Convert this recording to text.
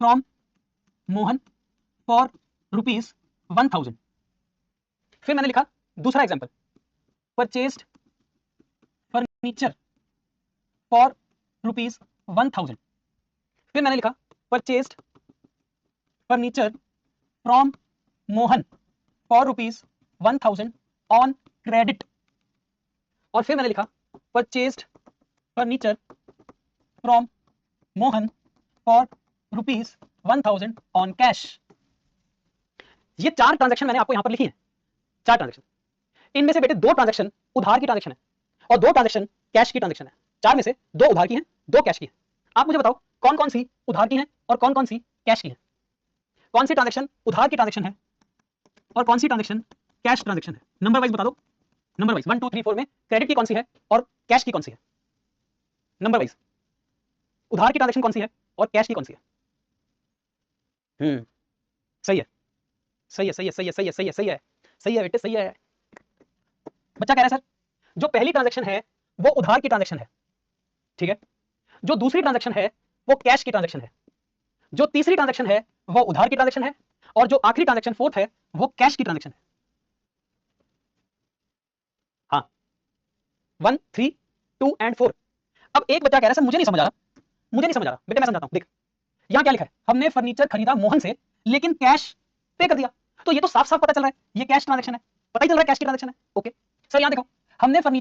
From Mohan for ₹1000। फिर मैंने लिखा दूसरा एग्जांपल, परचेस्ड फर्नीचर फॉर ₹1000। फिर मैंने लिखा purchased furniture from Mohan for ₹1000 on credit. और फिर मैंने लिखा purchased furniture from Mohan for ₹1000 on cash. ये 4 ट्रांजैक्शन मैंने आपको यहां पर लिखी है, 4 ट्रांजैक्शन। इनमें से बेटे 2 ट्रांजैक्शन उधार की ट्रांजैक्शन है और 2 ट्रांजैक्शन कैश की ट्रांजैक्शन है। 4 में से 2 उधार की हैं, 2 कैश की हैं। आप मुझे बताओ कौन कौन सी उधार की हैं और कौन कौन सी कैश की हैं। कौन सी ट्रांजैक्शन उधार की ट्रांजैक्शन है और कौन सी ट्रांजैक्शन कैश ट्रांजैक्शन है। नंबर वाइज बता दो, नंबर वाइज 1 2 3 4 में क्रेडिट की कौन सी है और कैश की कौन सी है। नंबर वाइज उधार की ट्रांजैक्शन कौन सी है और कैश की कौन सी है। सही है, सही है, सही है, सही है, सही है, सही है, सही है, सही है बेटे, सही है। बच्चा कह रहा है सर जो पहली ट्रांजैक्शन है वो उधार की ट्रांजैक्शन है, ठीक है। जो दूसरी ट्रांजैक्शन है वो कैश की ट्रांजैक्शन है। जो तीसरी ट्रांजैक्शन है वो उधार की ट्रांजैक्शन है और जो आखिरी ट्रांजैक्शन फोर्थ है वो कैश की ट्रांजैक्शन है। हाँ, 1 3 2 एंड 4। अब एक बच्चा कह रहा है सर मुझे नहीं समझ आ रहा, मुझे नहीं समझ आ रहा। बेटे मैं समझाता हूं, देख यहां क्या लिखा है, हमने फर्नीचर खरीदा मोहन से लेकिन कैश पे कर दिया। तो ये तो साफ साफ पता चल रहा है ये कैश ट्रांजैक्शन है, पता ही चल रहा है कैश की ट्रांजैक्शन है। ओके सर यहां देखो, हमने फर्नीचर